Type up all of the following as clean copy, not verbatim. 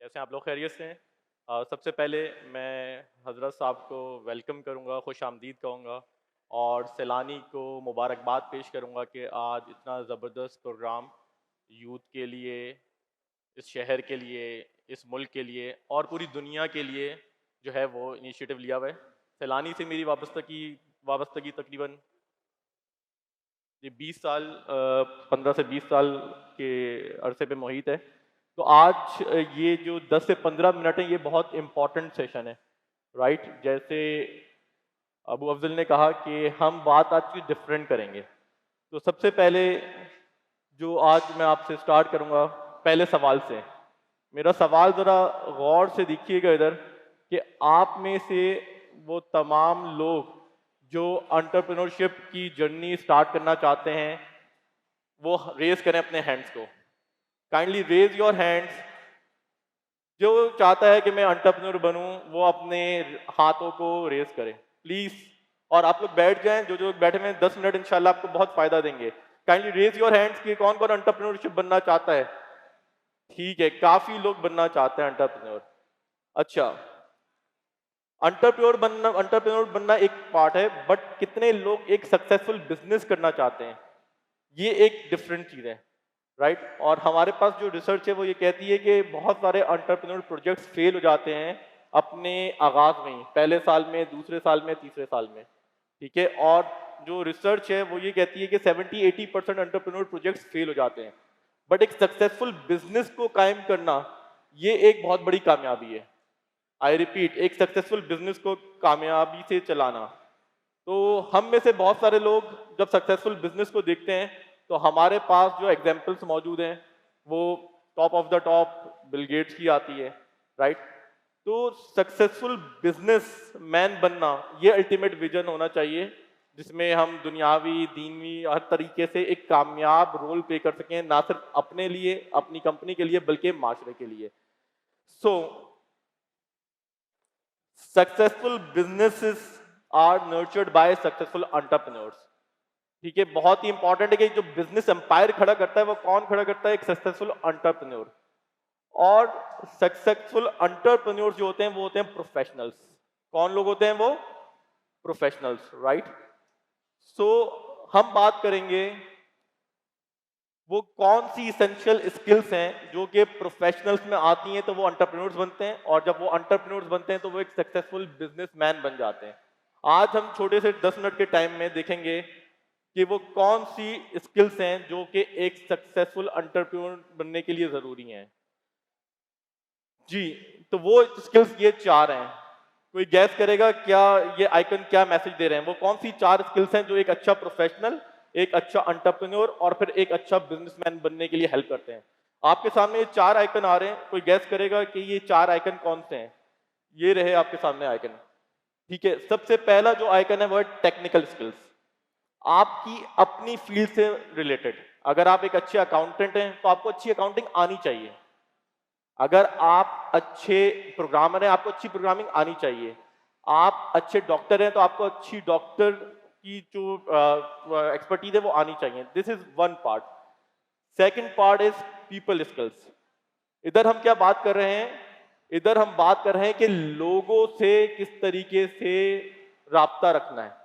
कैसे हैं आप लोग? खैरियत से हैं? सबसे पहले मैं हज़रत साहब को वेलकम करूंगा, खुश आमदीद कहूँगा और सैलानी को मुबारकबाद पेश करूंगा कि आज इतना ज़बरदस्त प्रोग्राम यूथ के लिए, इस शहर के लिए, इस मुल्क के लिए और पूरी दुनिया के लिए जो है वो इनिशिएटिव लिया हुआ है। सैलानी से मेरी वाबस्तगी तकरीबन ये 20 साल 15 से 20 साल के अरसे पे मुहित है। तो आज ये जो 10 से 15 मिनट है ये बहुत इम्पोर्टेंट सेशन है, राइट? जैसे अबू अफजल ने कहा कि हम बात आज की डिफरेंट करेंगे। तो सबसे पहले जो आज मैं आपसे स्टार्ट करूंगा पहले सवाल से। मेरा सवाल ज़रा गौर से देखिएगा इधर कि आप में से वो तमाम लोग जो एंटरप्रेन्योरशिप की जर्नी स्टार्ट करना चाहते हैं वो रेज करें अपने हैंड्स को। Kindly raise your hands. जो चाहता है कि मैं एंटरप्रेन्योर बनूं वो अपने हाथों को रेज करें प्लीज। और आप लोग बैठ जाएं, जो जो बैठे हुए हैं 10 मिनट इंशाल्लाह आपको बहुत फायदा देंगे। काइंडली रेज योर हैंड्स कि कौन कौन एंटरप्रेन्योरशिप बनना चाहता है। ठीक है, काफी लोग बनना चाहते हैं एंटरप्रेन्योर। अच्छा, एंटरप्रेन्योर बनना एक पार्ट है, बट कितने लोग एक सक्सेसफुल बिजनेस करना चाहते हैं ये एक डिफरेंट चीज है, राइट? और हमारे पास जो रिसर्च है वो ये कहती है कि बहुत सारे एंटरप्रेन्योर प्रोजेक्ट्स फेल हो जाते हैं अपने आगाज में ही, पहले साल में, दूसरे साल में, तीसरे साल में। ठीक है, और जो रिसर्च है वो ये कहती है कि 70-80% एंटरप्रेन्योर प्रोजेक्ट्स फेल हो जाते हैं, बट एक सक्सेसफुल बिजनेस को कायम करना ये एक बहुत बड़ी कामयाबी है। आई रिपीट, एक सक्सेसफुल बिजनेस को कामयाबी से चलाना। तो हम में से बहुत सारे लोग जब सक्सेसफुल बिजनेस को देखते हैं तो हमारे पास जो एग्जाम्पल्स मौजूद हैं वो top of the top Bill Gates की आती है, राइट? तो सक्सेसफुल बिजनेस मैन बनना ये अल्टीमेट विजन होना चाहिए जिसमें हम दुनियावी, दीनवी हर तरीके से एक कामयाब रोल प्ले कर सकें, ना सिर्फ अपने लिए, अपनी कंपनी के लिए, बल्कि माशरे के लिए। So successful businesses are nurtured by successful entrepreneurs. ठीक है, बहुत ही इंपॉर्टेंट है कि जो बिजनेस एम्पायर खड़ा करता है वो कौन खड़ा करता है? एक सक्सेसफुल एंटरप्रेन्योर। और सक्सेसफुल एंटरप्रेन्योर्स जो होते हैं वो होते हैं प्रोफेशनल्स। कौन लोग होते हैं वो? Professionals, right? सो हम बात करेंगे वो कौन सी इसेंशियल स्किल्स हैं जो कि प्रोफेशनल्स में आती हैं तो वो एंटरप्रेन्योर्स बनते हैं, और जब वो एंटरप्रेन्योर्स बनते हैं तो वो एक सक्सेसफुल बिजनेसमैन बन जाते हैं। आज हम छोटे से 10 मिनट के टाइम में देखेंगे कि वो कौन सी स्किल्स हैं जो कि एक सक्सेसफुल एंटरप्रेन्योर बनने के लिए जरूरी हैं। जी, तो वो स्किल्स ये 4 हैं। कोई गैस करेगा क्या ये आइकन क्या मैसेज दे रहे हैं? वो कौन सी 4 स्किल्स हैं जो एक अच्छा प्रोफेशनल, एक अच्छा एंटरप्रेन्योर और फिर एक अच्छा बिजनेसमैन बनने के लिए हेल्प करते हैं? आपके सामने ये 4 आइकन आ रहे हैं, कोई गैस करेगा कि ये 4 आइकन कौन से हैं? ये रहे आपके सामने आइकन। ठीक है, सबसे पहला जो आइकन है वो है टेक्निकल स्किल्स। आपकी अपनी फील्ड से रिलेटेड। अगर आप एक अच्छे अकाउंटेंट हैं तो आपको अच्छी अकाउंटिंग आनी चाहिए। अगर आप अच्छे प्रोग्रामर हैं आपको अच्छी प्रोग्रामिंग आनी चाहिए। आप अच्छे डॉक्टर हैं तो आपको अच्छी डॉक्टर की जो एक्सपर्टीज है वो आनी चाहिए। This is one part. Second part is people skills. इधर हम क्या बात कर रहे हैं? इधर हम बात कर रहे हैं कि लोगों से किस तरीके से राब्ता रखना है।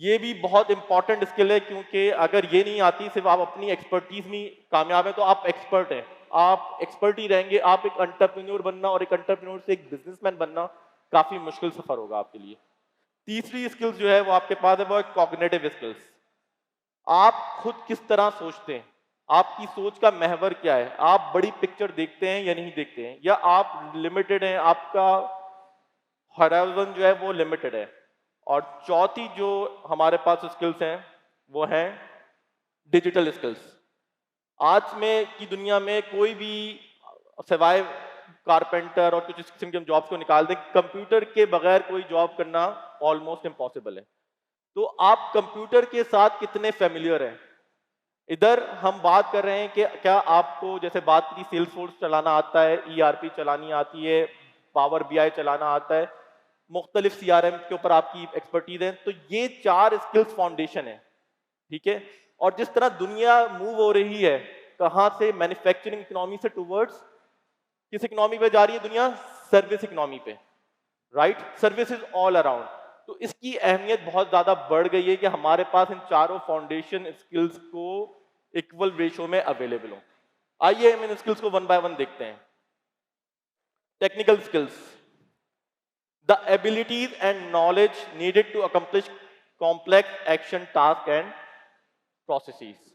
ये भी बहुत इंपॉर्टेंट स्किल है, क्योंकि अगर ये नहीं आती, सिर्फ आप अपनी एक्सपर्टीज में कामयाब है तो आप एक्सपर्ट हैं, आप एक्सपर्ट ही रहेंगे। आप एक एंटरप्रेन्योर बनना और एक एंटरप्रेन्योर से एक बिजनेसमैन बनना काफी मुश्किल सफर होगा आपके लिए। तीसरी स्किल्स जो है वो आपके पास है, वो है कॉग्निटिव स्किल्स। आप खुद किस तरह सोचते हैं, आपकी सोच का महवर क्या है, आप बड़ी पिक्चर देखते हैं या नहीं देखते हैं, या आप लिमिटेड हैं, आपका हॉराइजन जो है वो लिमिटेड है। और चौथी जो हमारे पास स्किल्स हैं वो हैं डिजिटल स्किल्स। आज में की दुनिया में कोई भी सिवाय कारपेंटर और कुछ इस किस्म के हम जॉब्स को निकाल दें, कंप्यूटर के बगैर कोई जॉब करना ऑलमोस्ट इम्पॉसिबल है। तो आप कंप्यूटर के साथ कितने फेमिलियर हैं? इधर हम बात कर रहे हैं कि क्या आपको, जैसे बात की, सेल्स फोर्स चलाना आता है, ईआरपी चलानी आती है, पावर बीआई चलाना आता है, मुख्तलिफ सीआरएम के ऊपर आपकी एक्सपर्टीज है। तो ये 4 स्किल्स फाउंडेशन है। ठीक है, और जिस तरह दुनिया मूव हो रही है, कहां से? मैन्युफैक्चरिंग इकोनॉमी से टूवर्ड्स किस इकोनॉमी पे जा रही है दुनिया? सर्विस इकोनॉमी पे, राइट? Services all around. तो इसकी अहमियत बहुत ज्यादा बढ़ गई है कि हमारे पास इन चारों फाउंडेशन स्किल्स को इक्वल रेशो में अवेलेबल हो। आइए हम इन स्किल्स को वन बाय वन देखते हैं। Technical skills, the abilities and knowledge needed to accomplish complex action task and processes.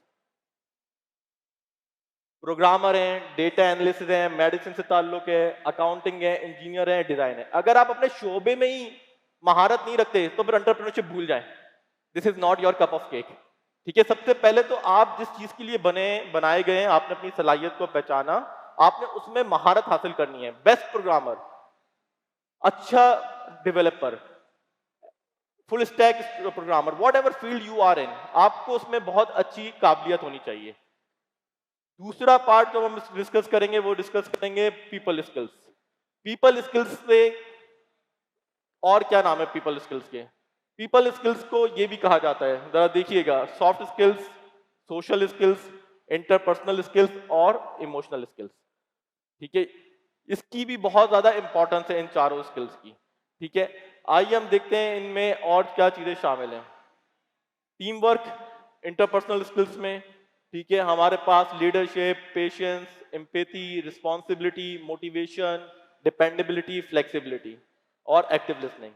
Programmer हैं, डेटा एनालिस्ट हैं, मेडिसिन से ताल्लुक है, अकाउंटिंग है, इंजीनियर है, डिजाइन है। अगर आप अपने शोबे में ही महारत नहीं रखते तो फिर एंटरप्रेन्योरशिप भूल जाएं। This is not your cup of cake. ठीक है, सबसे पहले तो आप जिस चीज के लिए बनाए गए हैं, आपने अपनी सलाहियत को पहचाना, आपने उसमें महारत हासिल करनी है। बेस्ट प्रोग्रामर, अच्छा developer, full stack programmer, whatever field you are in, आपको उसमें बहुत अच्छी काबिलियत होनी चाहिए। दूसरा पार्ट जो हम डिस्कस करेंगे वो डिस्कस करेंगे पीपल स्किल्स। पीपल स्किल्स से और क्या नाम है पीपल स्किल्स के? पीपल स्किल्स को ये भी कहा जाता है, जरा देखिएगा, soft skills, social skills, interpersonal skills और इमोशनल स्किल्स। ठीक है, इसकी भी बहुत ज्यादा इंपॉर्टेंस है इन चारों स्किल्स की। ठीक है, आइए हम देखते हैं इनमें और क्या चीजें शामिल हैं। टीम वर्क, इंटरपर्सनल स्किल्स में, ठीक है, हमारे पास leadership, patience, empathy, responsibility, motivation, dependability, flexibility और एक्टिव लिसनिंग।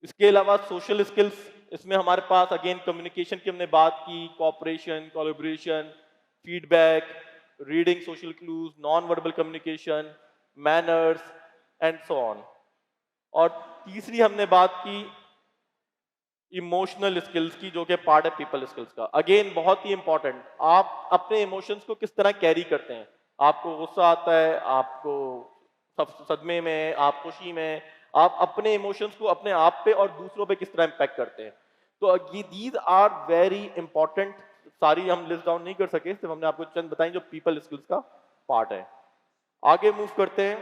इसके अलावा सोशल स्किल्स, इसमें हमारे पास अगेन कम्युनिकेशन की हमने बात की, cooperation, collaboration, feedback, reading social clues, non verbal communication, manners and so on. और तीसरी हमने बात की इमोशनल स्किल्स की, जो कि पार्ट है पीपल स्किल्स का। अगेन बहुत ही इंपॉर्टेंट, आप अपने इमोशंस को किस तरह कैरी करते हैं। आपको गुस्सा आता है, आपको सदमे में, आप खुशी में, आप अपने इमोशंस को अपने आप पे और दूसरों पे किस तरह इंपैक्ट करते हैं। तो ये दीज आर वेरी इंपॉर्टेंट। सारी हम लिस्ट डाउन नहीं कर सके, सिर्फ हमने आपको चंद बताई जो पीपल स्किल्स का पार्ट है। आगे मूव करते हैं,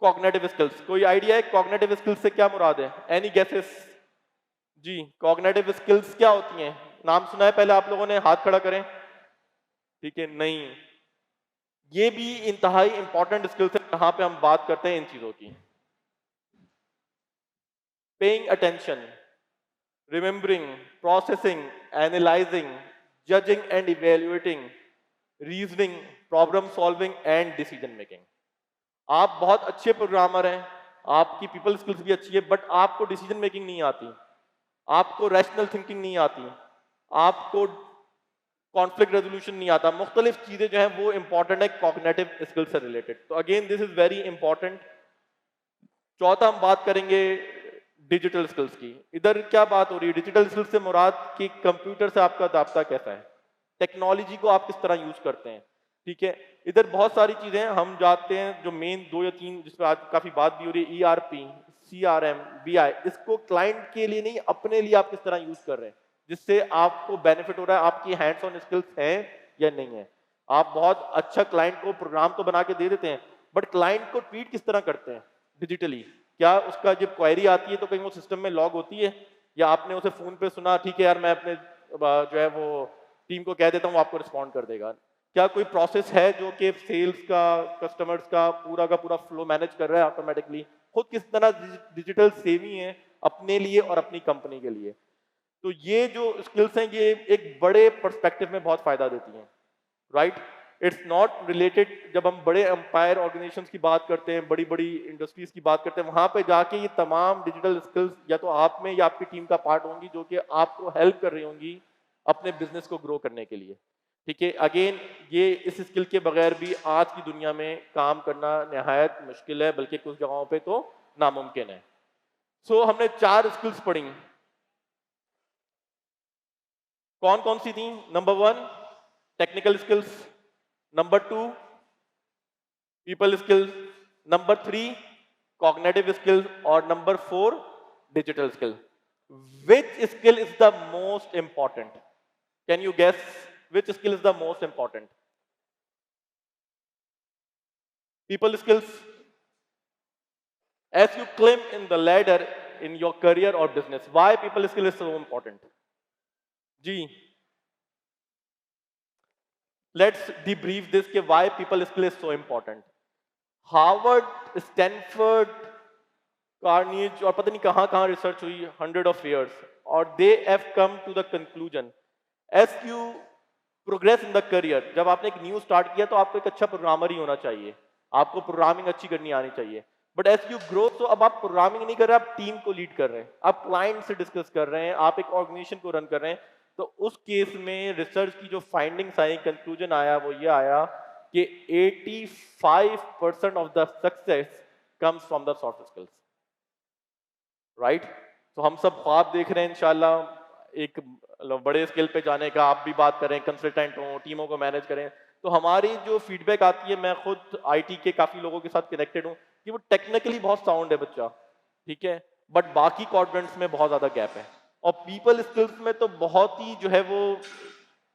कॉग्निटिव स्किल्स। कोई आइडिया है कॉग्निटिव स्किल्स से क्या मुराद है? Any guesses? जी, कॉग्निटिव स्किल्स क्या होती हैं? नाम सुना है पहले आप लोगों ने? हाथ खड़ा करें। ठीक है, नहीं, ये भी इंतहाई इंपॉर्टेंट स्किल्स है जहां पे हम बात करते हैं इन चीजों की। Paying attention, remembering, processing, analysing, judging and evaluating, reasoning, problem solving and decision making. आप बहुत अच्छे प्रोग्रामर हैं, आपकी पीपल स्किल्स भी अच्छी है, बट आपको डिसीजन मेकिंग नहीं आती, आपको रैशनल थिंकिंग नहीं आती, आपको कॉन्फ्लिक्ट रेजोल्यूशन नहीं आता, मुख्तलिफ चीजें जो हैं वो इंपॉर्टेंट है कॉग्निटिव स्किल्स से रिलेटेड। तो again this is very important. चौथा हम बात करेंगे डिजिटल स्किल्स की। इधर क्या बात हो रही है? डिजिटल स्किल्स से मुराद कि कंप्यूटर से आपका राब्ता कैसा है, टेक्नोलॉजी को आप किस तरह यूज करते हैं। ठीक है, इधर बहुत सारी चीजें हम जानते हैं, जो मेन 2 या 3 जिस पर आज काफी बात भी हो रही है, ERP, CRM, BI, इसको क्लाइंट के लिए नहीं अपने लिए आप किस तरह यूज कर रहे हैं, जिससे आपको बेनिफिट हो रहा है, आपकी हैंड्स ऑन स्किल्स हैं या नहीं है। आप बहुत अच्छा क्लाइंट को प्रोग्राम तो बना के दे देते हैं, बट क्लाइंट को ट्रीट किस तरह करते हैं डिजिटली? क्या उसका जब क्वेरी आती है तो कहीं वो सिस्टम में लॉग होती है, या आपने उसे फोन पे सुना, ठीक है यार मैं अपने जो है वो टीम को कह देता हूँ, आपको रिस्पॉन्ड कर देगा। क्या कोई प्रोसेस है जो कि सेल्स का, कस्टमर्स का पूरा फ्लो मैनेज कर रहा है ऑटोमेटिकली? खुद किस तरह डिजिटल सेवी है अपने लिए और अपनी कंपनी के लिए। तो ये जो स्किल्स हैं ये एक बड़े पर्सपेक्टिव में बहुत फायदा देती हैं, राइट? इट्स नॉट रिलेटेड, जब हम बड़े एम्पायर ऑर्गेनाइजेशंस की बात करते हैं, बड़ी बड़ी इंडस्ट्रीज की बात करते हैं, वहां पे जाके ये तमाम डिजिटल स्किल्स या तो आप में या आपकी टीम का पार्ट होंगी, जो कि आपको हेल्प कर रही होंगी अपने बिजनेस को ग्रो करने के लिए। ठीक है, अगेन ये इस स्किल के बगैर भी आज की दुनिया में काम करना निहायत मुश्किल है, बल्कि कुछ जगहों पे तो नामुमकिन है। सो हमने 4 स्किल्स पढ़ी, कौन कौन सी थी? Number 1 technical skills, number 2 people skills, number 3 cognitive skills और number 4 digital skill. Which skill is the most important? Can you guess which skill is the most important? People skills. As you climb in the ladder in your career or business, why people skill is so important? जी, let's debrief this कि why people skill is so important. Harvard, Stanford, carnage और पता नहीं कहाँ कहाँ research हुई 100 of years, और they have come to the conclusion as you progress in the career, जब आपने एक न्यू स्टार्ट किया तो आपको एक अच्छा प्रोग्रामर ही होना चाहिए, आपको प्रोग्रामिंग अच्छी करनी आनी चाहिए। बट एज यू ग्रो, तो अब आप प्रोग्रामिंग नहीं कर रहे, आप टीम को लीड कर रहे हैं, आप क्लाइंट से डिस्कस कर रहे हैं, आप एक ऑर्गेनाइजेशन को रन कर रहे हैं। तो उस केस में रिसर्च की जो फाइंडिंग्स आई, कंक्लूजन आया, वो ये आया कि 85% of the success comes from the soft skills. Right? तो हम सब ख्वाब देख रहे हैं इंशाल्लाह एक बड़े स्केल पे जाने का, आप भी बात करें, कंसल्टेंट हो, टीमों को मैनेज करें। तो हमारी जो फीडबैक आती है, मैं खुद आईटी के काफी लोगों के साथ कनेक्टेड हूँ, कि वो टेक्निकली बहुत साउंड है बच्चा, ठीक है, बट बाकी क्वाड्रेंट्स में बहुत ज्यादा गैप है, और पीपल स्किल्स में तो बहुत ही जो है वो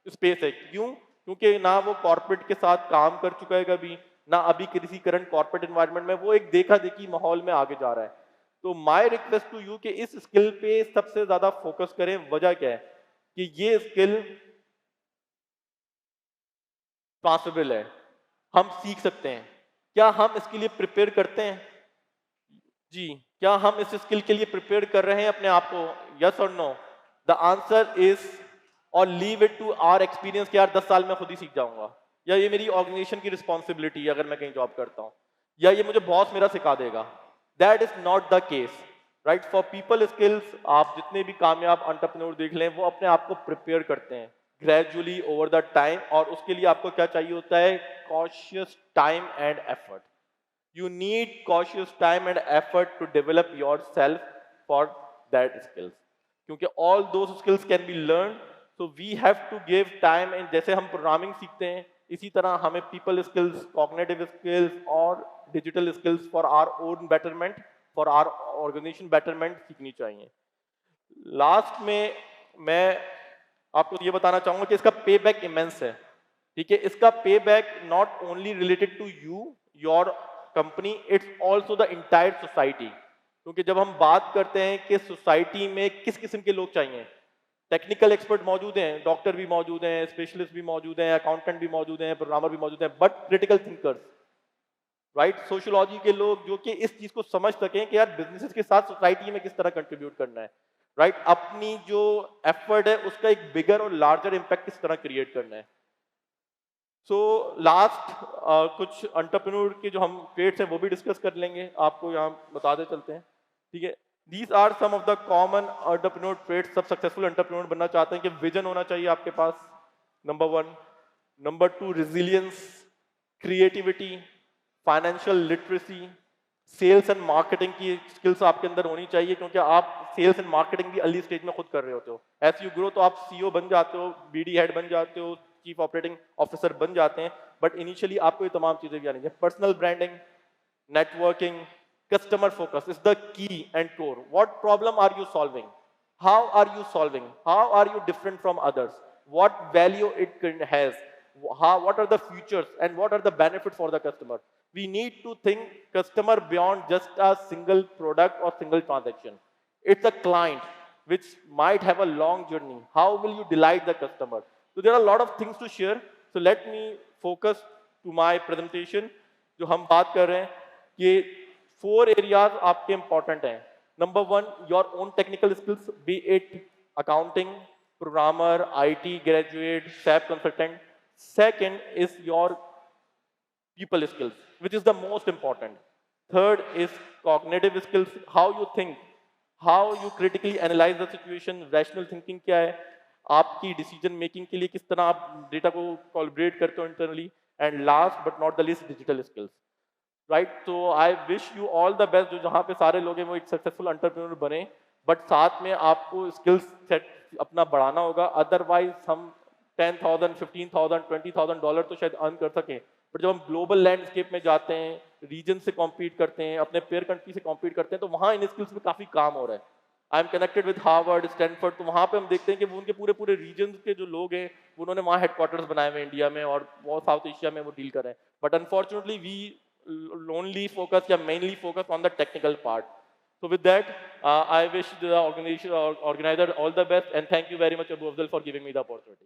स्पेस है। क्यों? क्योंकि ना वो कॉर्पोरेट के साथ काम कर चुका है कभी, ना अभी किसी करंट कॉर्पोरेट एनवायरनमेंट में, वो एक देखा देखी माहौल में आगे जा रहा है। तो माय रिक्वेस्ट टू यू कि इस स्किल पे सबसे ज्यादा फोकस करें। वजह क्या है कि ये स्किल ट्रांसफरेबल है, हम सीख सकते हैं। क्या हम इसके लिए प्रिपेयर करते हैं? जी, क्या हम इस स्किल के लिए प्रिपेयर कर रहे हैं अपने आप को? यस और नो? द आंसर इज, और leave it to our experience कि यार 10 साल में खुद ही सीख जाऊंगा, या ये मेरी ऑर्गेनाइजेशन की रिस्पॉन्सिबिलिटी है अगर मैं कहीं जॉब करता हूँ, या ये मुझे बॉस मेरा सिखा देगा। That is not the case. Right? For people skills, आप जितने भी कामयाब एंटरप्रेन्योर देख लें, वो अपने आप को प्रिपेयर करते हैं ग्रेजुअली ओवर द टाइम, और उसके लिए आपको क्या चाहिए होता है? Cautious time and effort. You need cautious time and effort to develop yourself for that skills, क्योंकि all those skills can be learned, so we have to give time। and जैसे हम प्रोग्रामिंग सीखते हैं, इसी तरह हमें people skills, cognitive skills और digital skills for our own betterment, for our organization betterment सीखनी चाहिए। लास्ट में मैं आपको ये बताना चाहूंगा कि इसका पे बैक इमेंस है, ठीक है। इसका payback not only related to you, your company, it's also the entire society. क्योंकि जब हम बात करते हैं कि सोसाइटी में किस किस्म के लोग चाहिए, टेक्निकल एक्सपर्ट मौजूद हैं, डॉक्टर भी मौजूद हैं, स्पेशलिस्ट भी मौजूद हैं, अकाउंटेंट भी मौजूद हैं, प्रोग्रामर भी मौजूद हैं, but critical thinkers, right, sociology के लोग जो कि इस चीज को समझ सकें कि यार बिजनेसेस के साथ सोसाइटी में किस तरह कंट्रीब्यूट करना है, राइट, अपनी जो एफर्ट है उसका एक बिगर और लार्जर इम्पैक्ट किस तरह क्रिएट करना है। सो लास्ट कुछ एंटरप्रेन्योर के जो हम ट्रेड्स हैं वो भी डिस्कस कर लेंगे, आपको यहाँ बताते चलते हैं, ठीक है। These are some of the common entrepreneur trades. सब सक्सेसफुल एंटरप्रेन्योर बनना चाहते हैं कि विजन होना चाहिए आपके पास, number 1। Number 2, resilience, creativity, financial literacy, sales and marketing की स्किल्स आपके अंदर होनी चाहिए, क्योंकि आप सेल्स एंड मार्केटिंग भी अर्ली स्टेज में खुद कर रहे होते हो। एज यू ग्रो तो आप सीईओ बन जाते हो, बीडी हेड बन जाते हो, चीफ ऑपरेटिंग ऑफिसर बन जाते हैं, बट इनिशियली आपको ये तमाम चीजें भी आनी चाहिए। Personal branding, networking, customer focus is the key and core. What problem are you solving? How are you solving? How are you different from others? What value it has? What are the features and what are the benefits for the customer? We need to think customer beyond just a single product or single transaction. It's a client which might have a long journey. How will you delight the customer? So there are a lot of things to share. So let me focus to my presentation. जो हम बात कर रहे हैं कि 4 areas आपके important हैं। Number 1, your own technical skills, B it accounting, programmer, IT graduate, SAP consultant. Second is your people skills, which is the most important. Third is cognitive skills, how you think, how you critically analyse the situation, rational thinking क्या है, आपकी decision making के लिए किस तरह आप data को collaborate करते हो internally. And last but not the least, digital skills, right. तो I wish you all the best. जो जहाँ पे सारे लोग हैं वो एक सक्सेसफुल एंटरप्रेन्योर बने, बट साथ में आपको स्किल्स सेट अपना बढ़ाना होगा। अदरवाइज हम 10,000, 15,000, $20,000 तो शायद अर्न कर सकें, बट जब हम ग्लोबल लैंडस्केप में जाते हैं, रीजन से कॉम्पीट करते हैं, अपने पेयर कंट्री से कॉम्पीट करते हैं, तो वहाँ इन स्किल्स में काफ़ी काम हो रहा है। I am connected with Harvard, Stanford, तो वहाँ पे हम देखते हैं कि वो उनके पूरे पूरे रीजन के जो लोग हैं उन्होंने वहाँ हेडक्वार्टर्स बनाए हुए इंडिया में और बहुत साउथ एशिया में वो डील कर रहे हैं। But unfortunately we only focus या mainly focus on the technical part. So with that, I wish the organizer all the best, and thank you very much, Abu Afzal, for giving me the opportunity.